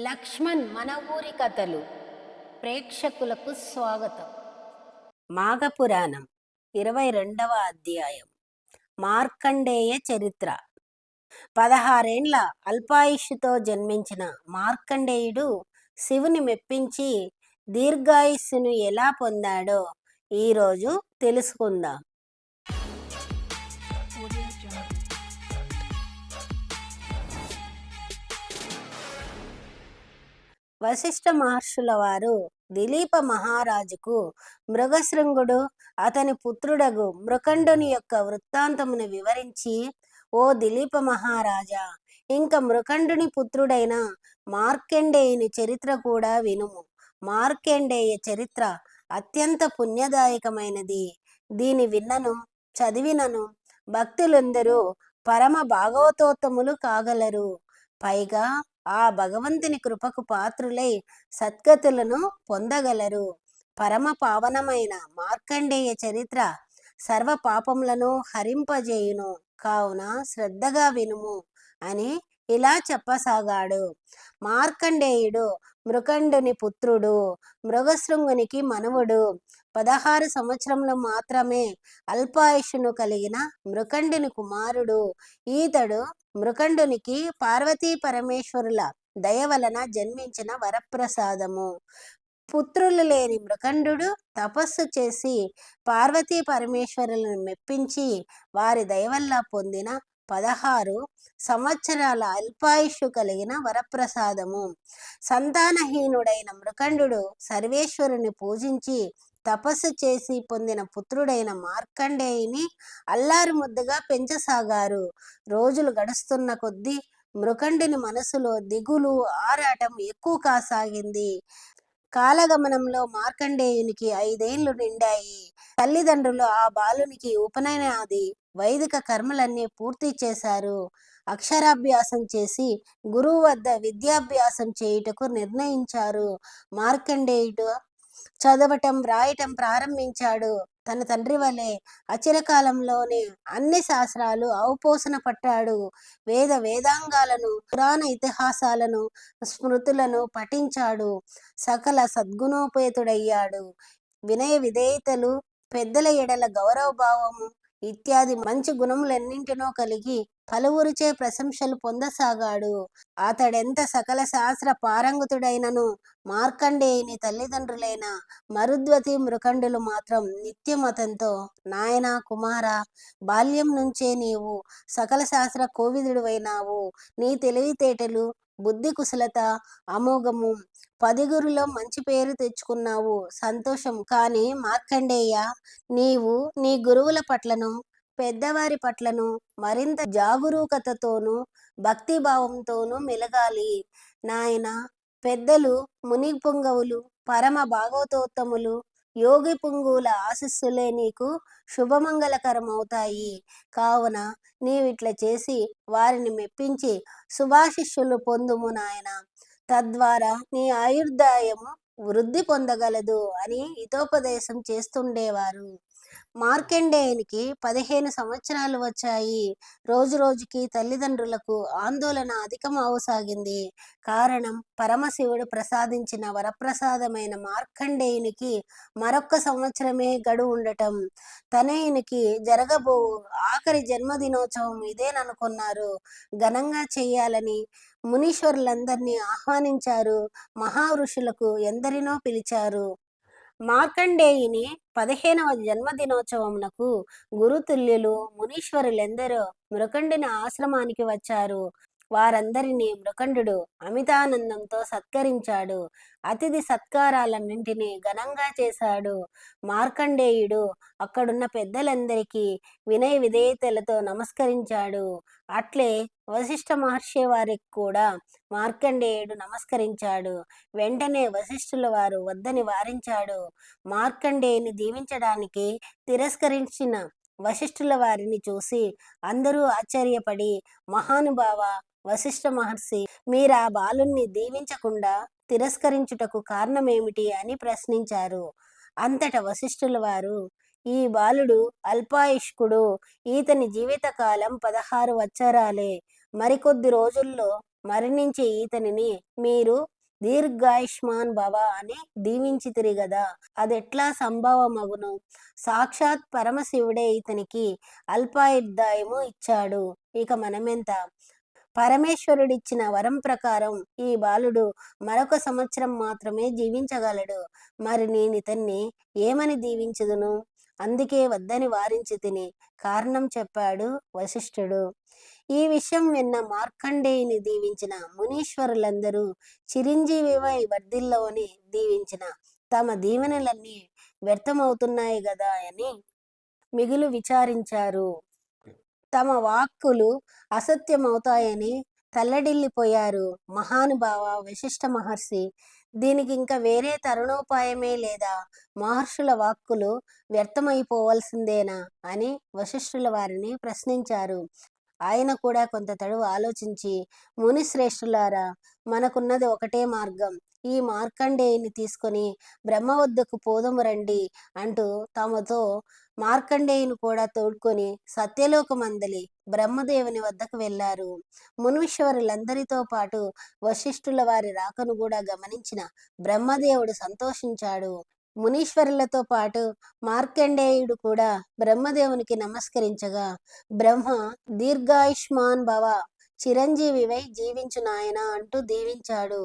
లక్ష్మణ్ మన ఊరి కథలు ప్రేక్షకులకు స్వాగతం. మాఘపురాణం 22వ అధ్యాయం మార్కండేయ చరిత్ర. 16 ఏండ్ల అల్పాయుష్తో జన్మించిన మార్కండేయుడు శివుని మెప్పించి దీర్ఘాయుస్సును ఎలా పొందాడో ఈరోజు తెలుసుకుందాం. వశిష్ఠ మహర్షుల వారు దిలీప మహారాజుకు మృగశృంగుడు అతని పుత్రుడగు మృకండుని యొక్క వృత్తాంతమును వివరించి, ఓ దిలీప మహారాజా, ఇంక మృకండుని పుత్రుడైన మార్కండేయుని చరిత్ర కూడా వినుము. మార్కండేయ చరిత్ర అత్యంత పుణ్యదాయకమైనది. దీని విన్నను చదివినను భక్తులందరూ పరమ భాగవతోత్తములు కాగలరు. పైగా ఆ భగవంతుని కృపకు పాత్రులై సద్గతులను పొందగలరు. పరమ పావనమైన మార్కండేయ చరిత్ర సర్వ పాపములను హరింపజేయును. కావున శ్రద్ధగా వినుము అని ఇలా చెప్పసాగాడు. మార్కండేయుడు మృకండుని పుత్రుడు, మృగశృంగునికి మనవుడు. 16 సంవత్సరములు మాత్రమే అల్పాయుషును కలిగిన మృకండుని కుమారుడు. ఈతడు మృకండునికి పార్వతీ పరమేశ్వరుల దయ వలన జన్మించిన వరప్రసాదము. పుత్రులు లేని మృకండు తపస్సు చేసి పార్వతీ పరమేశ్వరులను మెప్పించి వారి దయవల్ల పొందిన 16 సంవత్సరాల అల్పాయుషు కలిగిన వరప్రసాదము. సంతానహీనుడైన మృకండు సర్వేశ్వరుని పూజించి తపస్సు చేసి పొందిన పుత్రుడైన మార్కండేయుని అల్లారు ముద్దుగా పెంచసాగారు. రోజులు గడుస్తున్న కొద్దీ మృకండుని మనసులో దిగులు ఆరాటం ఎక్కువ కాసాగింది. కాలగమనంలో మార్కండేయునికి 5 ఏండ్లు నిండాయి. తల్లిదండ్రులు ఆ బాలునికి ఉపనయనాది వైదిక కర్మలన్నీ పూర్తి చేశారు. అక్షరాభ్యాసం చేసి గురువు వద్ద విద్యాభ్యాసం చేయుటకు నిర్ణయించారు. మార్కండేయుడు చదవటం రాయటం ప్రారంభించాడు. తన తండ్రి వలె అచిరకాలంలోనే అన్ని శాస్త్రాలు అవపోసన పట్టాడు. వేదాంగాలను పురాణ ఇతిహాసాలను స్మృతులను పఠించాడు. సకల సద్గుణోపేతుడయ్యాడు. వినయ విధేయతలు, పెద్దల ఎడల గౌరవభావము ఇత్యాది మంచి గుణములెన్నింటినో కలిగి పలువురిచే ప్రశంసలు పొందసాగాడు. అతడెంత సకల శాస్త్ర పారంగతుడైనను మార్కండేయుని తల్లిదండ్రులైన మరుద్వతి మృకండులు మాత్రం నిత్యం అతనితో, నాయనా కుమారా, బాల్యం నుంచే నీవు సకల శాస్త్ర కోవిదుడివైనావు. నీ తెలివితేటలు బుద్ధి కుశలత అమోఘము. 10గురిలో మంచి పేరు తెచ్చుకున్నావు, సంతోషం. కానీ మార్కండేయ, నీవు నీ గురువుల పట్లను పెద్దవారి పట్లను మరింత జాగరూకతతోనూ భక్తిభావంతోనూ మెలగాలి. నాయన, పెద్దలు ముని పుంగవులు పరమ భాగవతోత్తములు యోగి పుంగువుల ఆశీస్సులే నీకు శుభమంగళకరమవుతాయి. కావున నీవిట్ల చేసి వారిని మెప్పించి శుభాశిష్యులు పొందుము నాయన. తద్వారా నీ ఆయుర్దాయము వృద్ధి పొందగలదు అని హితోపదేశం చేస్తుండేవారు. మార్కండేయునికి 15 సంవత్సరాలు వచ్చాయి. రోజు రోజుకి తల్లిదండ్రులకు ఆందోళన అధికం అవసాగింది. కారణం, పరమశివుడు ప్రసాదించిన వరప్రసాదమైన మార్కండేయునికి మరొక్క సంవత్సరమే గడువు ఉండటం. తనయునికి జరగబో ఆఖరి జన్మదినోత్సవం ఇదేననుకున్నారు. ఘనంగా చేయాలని మునీశ్వరులందరినీ ఆహ్వానించారు. మహావృషులకు ఎందరినో పిలిచారు. మార్కండేయుని 15వ జన్మదినోత్సవమునకు గురుతుల్యులు మునీశ్వరులెందరో మృకండుని ఆశ్రమానికి వచ్చారు. వారందరినీ మృకండు అమితానందంతో సత్కరించాడు. అతిథి సత్కారాలన్నింటినీ ఘనంగా చేశాడు. మార్కండేయుడు అక్కడున్న పెద్దలందరికీ వినయ విధేయతలతో నమస్కరించాడు. అట్లే వశిష్ఠ మహర్షి వారికి కూడా మార్కండేయుడు నమస్కరించాడు. వెంటనే వశిష్ఠుల వారు వద్దని వారించాడు. మార్కండేయుని దీవించడానికి తిరస్కరించిన వశిష్ఠుల వారిని చూసి అందరూ ఆశ్చర్యపడి, మహానుభావ వశిష్ఠ మహర్షి, మీరా బాలుణ్ణి దీవించకుండా తిరస్కరించుటకు కారణమేమిటి అని ప్రశ్నించారు. అంతట వశిష్ఠుల వారు, ఈ బాలుడు అల్పాయుష్కుడు. ఈతని జీవితకాలం 16 వత్సరాలే. మరికొద్ది రోజుల్లో మరణించే ఈతనిని మీరు దీర్ఘాయుష్మాన్ భవ అని దీవించితిరి గదా, అదెట్లా సంభవమగును? సాక్షాత్ పరమశివుడే ఇతనికి అల్పాయుర్దాయము ఇచ్చాడు, ఇక మనమెంత? పరమేశ్వరుడిచ్చిన వరం ప్రకారం ఈ బాలుడు మరొక సంవత్సరం మాత్రమే జీవించగలడు. మరి నేనితన్ని ఏమని దీవించదును? అందుకే వద్దని వారించి తిని కారణం చెప్పాడు వశిష్ఠుడు. ఈ విషయం విన్న మార్కండేయుని దీవించిన మునీశ్వరులందరూ చిరంజీవివై వర్ధిల్లో అని దీవించిన తమ దీవెనలన్నీ వ్యర్థమవుతున్నాయి గదా అని మిగులు విచారించారు. తమ వాక్కులు అసత్యమవుతాయని తల్లడిల్లిపోయారు. మహానుభావ వశిష్ఠ మహర్షి, దీనికి ఇంకా వేరే తరుణోపాయమే లేదా? మహర్షుల వాక్కులు వ్యర్థమైపోవలసిందేనా అని వశిష్ఠుల వారిని ప్రశ్నించారు. ఆయన కూడా కొంత తడువు ఆలోచించి, మునిశ్రేష్ఠులారా, మనకున్నది ఒకటే మార్గం. ఈ మార్కండేయుని తీసుకొని బ్రహ్మ వద్దకు పోదము రండి అంటూ తమతో మార్కండేయుని కూడా తోడ్కొని సత్యలోకమందలి బ్రహ్మదేవుని వద్దకు వెళ్ళారు. మునీశ్వరులందరితో పాటు వశిష్ఠుల వారి రాకను కూడా గమనించిన బ్రహ్మదేవుడు సంతోషించాడు. మునీశ్వరులతో పాటు మార్కండేయుడు కూడా బ్రహ్మదేవునికి నమస్కరించగా, బ్రహ్మ దీర్ఘాయుష్మాన్ భవ, చిరంజీవివై జీవించు నాయన అంటూ దీవించాడు.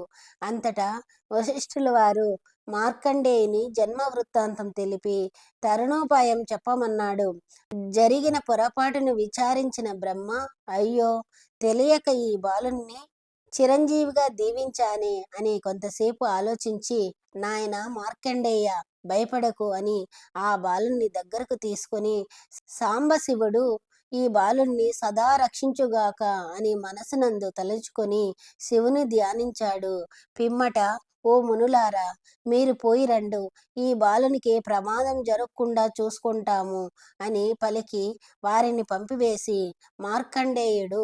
అంతటా వశిష్ఠుల వారు మార్కండేయుని జన్మ వృత్తాంతం తెలిపి తరుణోపాయం చెప్పమన్నాడు. జరిగిన పొరపాటును విచారించిన బ్రహ్మ, అయ్యో తెలియక ఈ బాలుని చిరంజీవిగా దీవించానే అని కొంతసేపు ఆలోచించి, నాయన మార్కండేయ, భయపడకు అని ఆ బాలుని దగ్గరకు తీసుకొని, సాంబశివుడు ఈ బాలుణ్ణి సదా రక్షించుగాక అని మనసునందు తలుచుకొని శివుని ధ్యానించాడు. పిమ్మట, ఓ మునులారా, మీరు పోయి రండు, ఈ బాలునికి ఏ ప్రమాదం జరగకుండా చూసుకుంటాము అని పలికి వారిని పంపివేసి, మార్కండేయుడు,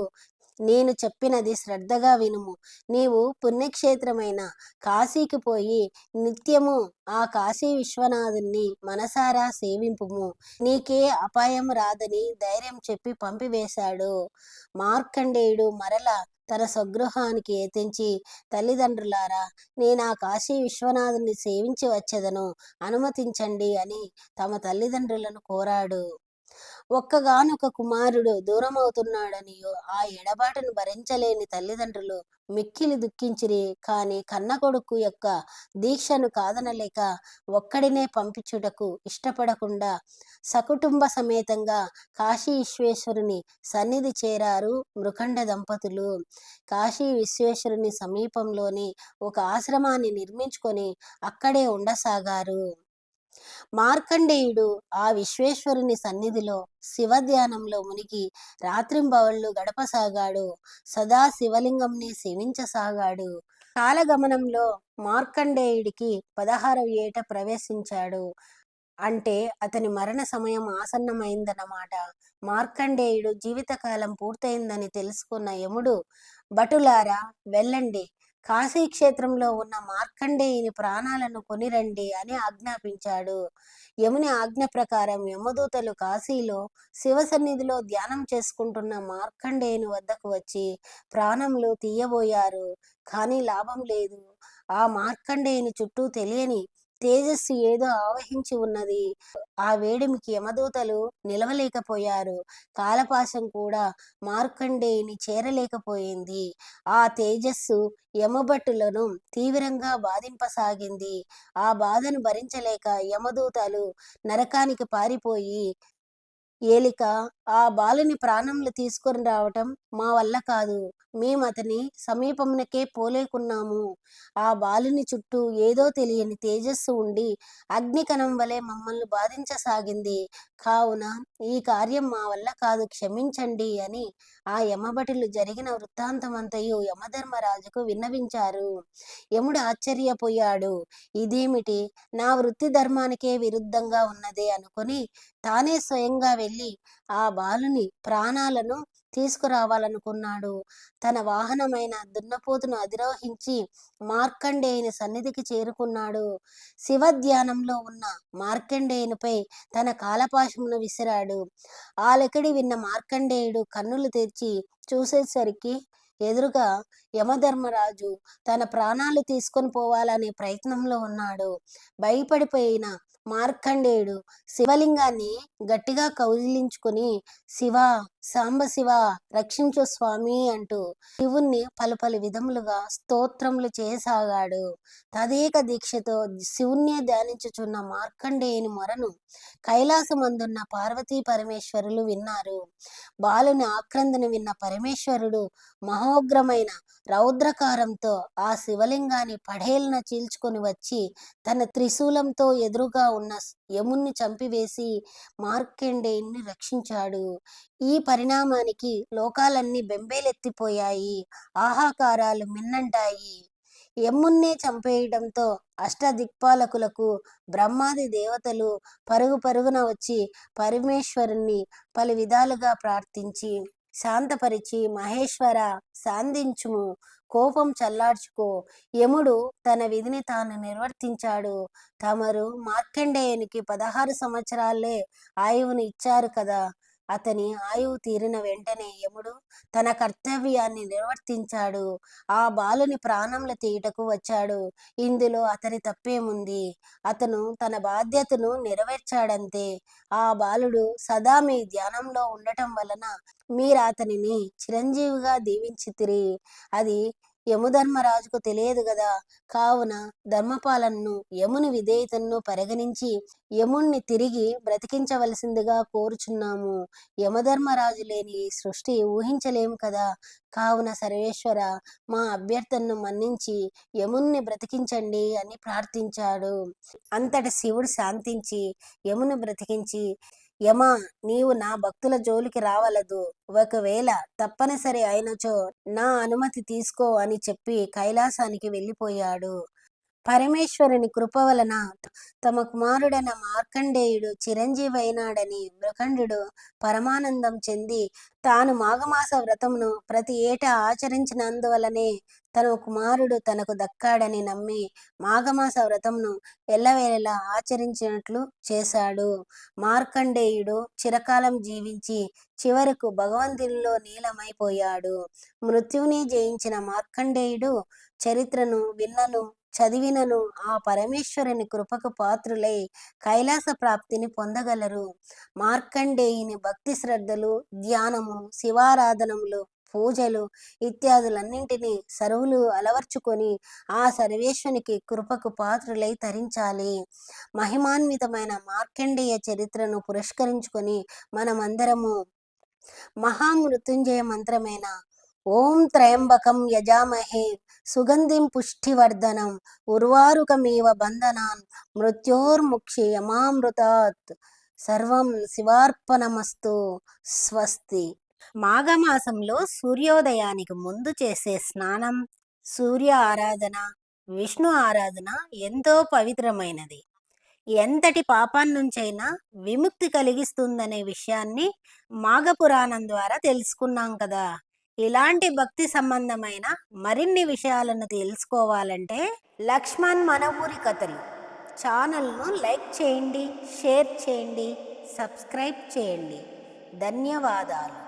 నేను చెప్పినది శ్రద్ధగా వినుము. నీవు పుణ్యక్షేత్రమైన కాశీకి పోయి నిత్యము ఆ కాశీ విశ్వనాథుణ్ణి మనసారా సేవింపుము. నీకే అపాయం రాదని ధైర్యం చెప్పి పంపివేశాడు. మార్కండేయుడు మరల తన స్వగృహానికి ఏతించి, తల్లిదండ్రులారా, నేనా కాశీ విశ్వనాథుని సేవించి వచ్చేదను, అనుమతించండి అని తమ తల్లిదండ్రులను కోరాడు. ఒక్కగానొక కుమారుడు దూరమవుతున్నాడనియో ఆ ఎడబాటును భరించలేని తల్లిదండ్రులు మిక్కిలి దుఃఖించిరి. కాని కన్న కొడుకు యొక్క దీక్షను కాదనలేక ఒక్కడినే పంపించుటకు ఇష్టపడకుండా సకుటుంబ సమేతంగా కాశీ విశ్వేశ్వరుని సన్నిధి చేరారు మృకండ దంపతులు. కాశీ విశ్వేశ్వరుని సమీపంలోని ఒక ఆశ్రమాన్ని నిర్మించుకొని అక్కడే ఉండసాగారు. మార్కండేయుడు ఆ విశ్వేశ్వరుని సన్నిధిలో శివధ్యానంలో మునిగి రాత్రింబవళ్ళు గడపసాగాడు. సదా శివలింగంని సేవించసాగాడు. కాలగమనంలో మార్కండేయుడికి 16వ ఏట ప్రవేశించాడు. అంటే అతని మరణ సమయం ఆసన్నమైందన్నమాట. మార్కండేయుడు జీవితకాలం పూర్తయిందని తెలుసుకున్న యముడు, భటులారా వెళ్ళండి, కాశీక్షేత్రంలో ఉన్న మార్కండేయుని ప్రాణాలను కొనిరండి అని ఆజ్ఞాపించాడు. యముని ఆజ్ఞ ప్రకారం యమదూతలు కాశీలో శివసన్నిధిలో ధ్యానం చేసుకుంటున్న మార్కండేయుని వద్దకు వచ్చి ప్రాణంలో తీయబోయారు. కానీ లాభం లేదు. ఆ మార్కండేయుని చుట్టూ తెలియని తేజస్సు ఏదో ఆవహించి ఉన్నది. ఆ వేడిమికి యమదూతలు నిలవలేకపోయారు. కాలపాశం కూడా మార్కండేయుని చేరలేకపోయింది. ఆ తేజస్సు యమభటులను తీవ్రంగా బాధింపసాగింది. ఆ బాధను భరించలేక యమదూతలు నరకానికి పారిపోయి, ఏలిక, ఆ బాలుని ప్రాణంలు తీసుకొని రావటం మా వల్ల కాదు, మేమతని సమీపమునకే పోలేకున్నాము. ఆ బాలుని చుట్టూ ఏదో తెలియని తేజస్సు ఉండి అగ్నికణం వలె మమ్మల్ని బాధించసాగింది. కావున ఈ కార్యం మా వల్ల కాదు, క్షమించండి అని ఆ యమభటులు జరిగిన వృత్తాంతమంతయు యమధర్మరాజుకు విన్నవించారు. యముడు ఆశ్చర్యపోయాడు. ఇదేమిటి, నా వృత్తి ధర్మానికే విరుద్ధంగా ఉన్నదే అనుకొని తానే స్వయంగా వెళ్ళి ఆ బాలుని ప్రాణాలను తీసుకురావాలనుకున్నాడు. తన వాహనమైన దున్నపోతును అధిరోహించి మార్కండేయుని సన్నిధికి చేరుకున్నాడు. శివధ్యానంలో ఉన్న మార్కండేయునిపై తన కాలపాశమును విసిరాడు. ఆ లెక్కడి విన్న మార్కండేయుడు కన్నులు తెరిచి చూసేసరికి ఎదురుగా యమధర్మరాజు తన ప్రాణాలు తీసుకొని పోవాలనే ప్రయత్నంలో ఉన్నాడు. భయపడిపోయిన మార్కండేయుడు శివలింగాన్ని గట్టిగా కౌగిలించుకుని శివ, సాంబశివ రక్షించు స్వామి అంటూ శివుణ్ణి పలు పలు విధములుగా స్తోత్రములు చేయసాగాడు. తదేక దీక్షతో శివుణ్ణి ధ్యానించుచున్న మార్కండేయుని మొరను కైలాసమందున్న పార్వతీ పరమేశ్వరులు విన్నారు. బాలుని ఆక్రందన విన్న పరమేశ్వరుడు మహోగ్రమైన రౌద్రకారంతో ఆ శివలింగాన్ని పడేలున చీల్చుకొని వచ్చి తన త్రిశూలంతో ఎదురుగా ఉన్న యముణ్ణి చంపివేసి మార్కండేయుని రక్షించాడు. ఈ పరిణామానికి లోకాలన్నీ బెంబేలెత్తిపోయాయి. ఆహాకారాలు మిన్నంటాయి. యముణ్ణే చంపేయడంతో అష్టదిక్పాలకులకు బ్రహ్మాది దేవతలు పరుగు పరుగున వచ్చి పరమేశ్వరుణ్ణి పలు విధాలుగా ప్రార్థించి శాంతపరిచి మహేశ్వర శాంతించుము, కోపం చల్లార్చుకో. యముడు తన విధిని తాను నిర్వర్తించాడు. తమరు మార్కండేయునికి 16 సంవత్సరాలే ఆయువుని ఇచ్చారు కదా. అతని ఆయువు తీరిన వెంటనే యముడు తన కర్తవ్యాన్ని నిర్వర్తించాడు. ఆ బాలుని ప్రాణంలు తీయటకు వచ్చాడు. ఇందులో అతని తప్పేముంది? అతను తన బాధ్యతను నెరవేర్చాడంతే. ఆ బాలుడు సదా మీ ధ్యానంలో ఉండటం వలన మీరు అతనిని చిరంజీవిగా దీవించితిరి. అది యముధర్మరాజుకు తెలియదు గదా. కావున ధర్మపాలనను యముని విధేయతను పరిగణించి యముణ్ణి తిరిగి బ్రతికించవలసిందిగా కోరుచున్నాము. యమధర్మరాజు లేని ఈ సృష్టి ఊహించలేము కదా. కావున సర్వేశ్వర మా అభ్యర్థనను మన్నించి యముణ్ణి బ్రతికించండి అని ప్రార్థించాడు. అంతటి శివుడు శాంతించి యముని బ్రతికించి యమా, నీవు నా భక్తుల జోలికి రావలదు. ఒకవేళ తప్పనిసరి అయినచో నా అనుమతి తీసుకో అని చెప్పి కైలాసానికి వెళ్ళిపోయాడు. పరమేశ్వరుని కృప వలన తమ కుమారుడైన మార్కండేయుడు చిరంజీవి అయినాడని మృకండు పరమానందం చెంది తాను మాఘమాస వ్రతమును ప్రతి ఏటా ఆచరించినందువలనే తన కుమారుడు తనకు దక్కాడని నమ్మి మాఘమాస వ్రతమును ఎల్లవేళలా ఆచరించినట్లు చేశాడు. మార్కండేయుడు చిరకాలం జీవించి చివరకు భగవంతునిలో నీలమైపోయాడు. మృత్యువుని జయించిన మార్కండేయుడు చరిత్రను విన్నను చదివినను ఆ పరమేశ్వరుని కృపకు పాత్రులై కైలాస ప్రాప్తిని పొందగలరు. మార్కండేయుని భక్తి శ్రద్ధలు, ధ్యానము, శివారాధనములు, పూజలు ఇత్యాదులన్నింటినీ సర్వులు అలవర్చుకొని ఆ సర్వేశ్వనికి కృపకు పాత్రులై తరించాలి. మహిమాన్వితమైన మార్కండేయ చరిత్రను పురస్కరించుకొని మనమందరము మహామృత్యుంజయ మంత్రమైన ఓం త్రయంబకం యజామహే సుగంధిం పుష్టివర్ధనం ఉర్వారుకమేవ బంధనాన్ మృత్యోర్ముక్షయమామృతాత్ సర్వం శివార్పణమస్తు. స్వస్తి. మాఘమాసంలో సూర్యోదయానికి ముందు చేసే స్నానం, సూర్య ఆరాధన, విష్ణు ఆరాధన ఎంతో పవిత్రమైనది. ఎంతటి పాపాన్నుంచైనా విముక్తి కలిగిస్తుందనే విషయాన్ని మాఘపురాణం ద్వారా తెలుసుకున్నాం కదా. ఇలాంటి భక్తి సంబంధమైన మరిన్ని విషయాలను తెలుసుకోవాలంటే లక్ష్మణ్ మన ఊరి కథలు ఛానల్ను లైక్ చేయండి, షేర్ చేయండి, సబ్స్క్రైబ్ చేయండి. ధన్యవాదాలు.